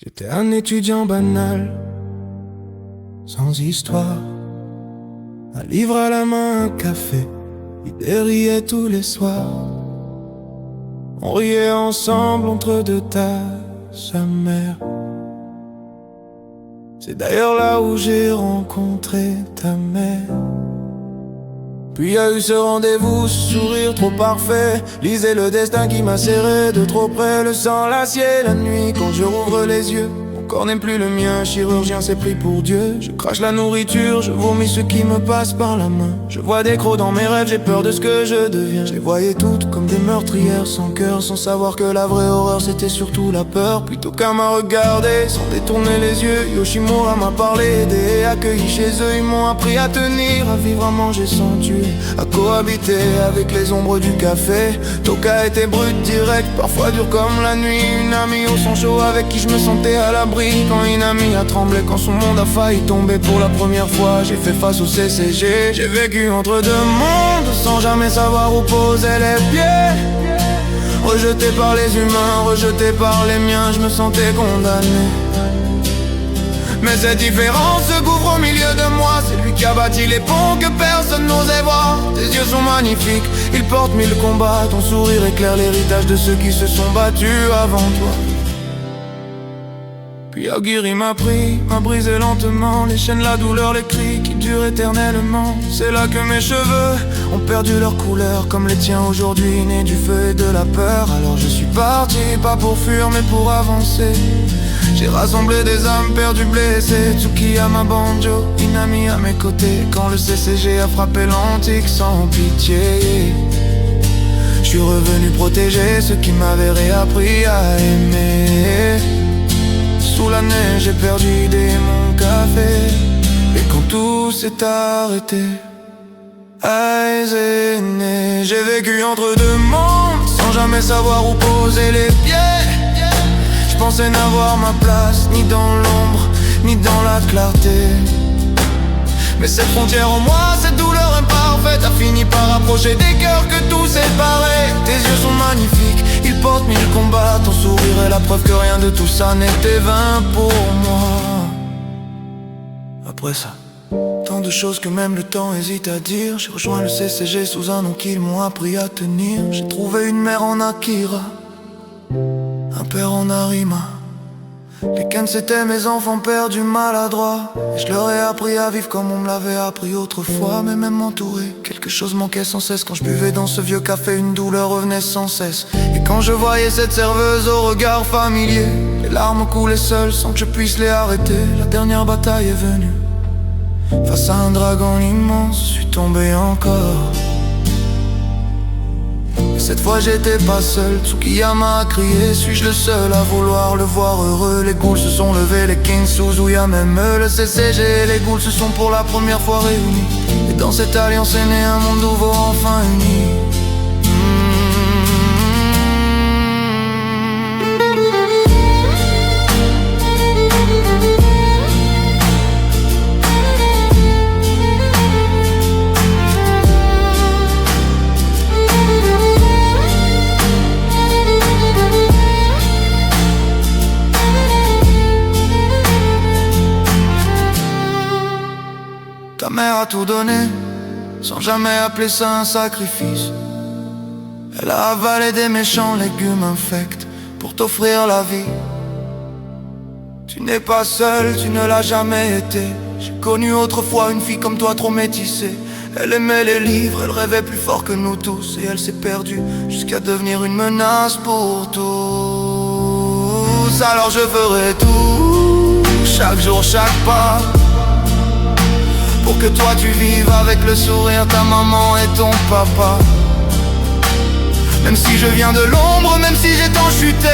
J'étais un étudiant banal, sans histoire, un livre à la main, un café, il riait tous les soirs. On riait ensemble entre deux tasses amères. C'est d'ailleurs là où j'ai rencontré ta mère. Puis y a eu ce rendez-vous, ce sourire trop parfait. Lisez le destin qui m'a serré de trop près. Le sang, l'acier, la nuit, quand je rouvre les yeux, mon corps n'est plus le mien, chirurgien s'est pris pour Dieu. Je crache la nourriture, je vomis ce qui me passe par la main. Je vois des crocs dans mes rêves, j'ai peur de ce que je deviens. Je les voyais toutes comme des meurtrières sans cœur, sans savoir que la vraie horreur c'était surtout la peur. Puis d'aucuns m'a regardé, sans détourner les yeux. Yoshimura m'a parlé, aidé et accueilli chez eux. Ils m'ont appris à tenir, à vivre, à manger sans tuer, à cohabiter avec les ombres du café. Toka était brut, direct, parfois dur comme la nuit. Une amie au sang chaud avec qui je me sentais à l'abri. Quand une amie a tremblé, quand son monde a failli tomber pour la première fois, j'ai fait face au CCG. J'ai vécu entre deux mondes, sans jamais savoir où poser les pieds. Rejeté par les humains, rejeté par les miens, je me sentais condamné. Mais cette différence se gouffre au milieu de moi. C'est lui qui a bâti les ponts que personne n'osait voir. Tes yeux sont magnifiques, ils portent mille combats. Ton sourire éclaire l'héritage de ceux qui se sont battus avant toi. Puis Aguirre m'a pris, m'a brisé lentement les chaînes, la douleur, les cris qui durent éternellement. C'est là que mes cheveux ont perdu leur couleur, comme les tiens aujourd'hui, nés du feu et de la peur. Alors je suis parti, pas pour fuir mais pour avancer. J'ai rassemblé des âmes perdues, blessées. Tsukiyama Banjo, Inami à mes côtés, quand le CCG a frappé l'antique sans pitié. Je suis revenu protéger ceux qui m'avaient réappris à aimer. Sous la neige j'ai perdu mon café. Et quand tout s'est arrêté, Aizené, j'ai vécu entre deux mondes, sans jamais savoir où poser les pieds. Je pensais n'avoir ma place, ni dans l'ombre, ni dans la clarté. Mais cette frontière en moi, cette douleur imparfaite, a fini par rapprocher des cœurs que tout séparait. Tes yeux sont magnifiques, ils portent mille combats. Ton sourire est la preuve que rien de tout ça n'était vain pour moi. Après ça, tant de choses que même le temps hésite à dire. J'ai rejoint le CCG sous un nom qu'ils m'ont appris à tenir. J'ai trouvé une mère en Akira, un père en Arima. Les Ken c'était mes enfants perdus, maladroits. Et je leur ai appris à vivre comme on me l'avait appris autrefois. Mais même entouré, quelque chose manquait sans cesse. Quand je buvais dans ce vieux café, une douleur revenait sans cesse. Et quand je voyais cette serveuse au regard familier, les larmes coulaient seules sans que je puisse les arrêter. La dernière bataille est venue, face à un dragon immense, je suis tombé encore. Cette fois j'étais pas seul, Tsukiyama a crié. Suis-je le seul à vouloir le voir heureux? Les ghouls se sont levés, les kings Suzuya même eux. Le CCG et les ghouls se sont pour la première fois réunis. Et dans cette alliance est né un monde nouveau enfin uni. Ta mère a tout donné, sans jamais appeler ça un sacrifice. Elle a avalé des méchants légumes infects pour t'offrir la vie. Tu n'es pas seul, tu ne l'as jamais été. J'ai connu autrefois une fille comme toi trop métissée. Elle aimait les livres, elle rêvait plus fort que nous tous. Et elle s'est perdue jusqu'à devenir une menace pour tous. Alors je ferai tout, chaque jour, chaque pas, pour que toi tu vives avec le sourire ta maman et ton papa. Même si je viens de l'ombre, même si j'ai tant chuté,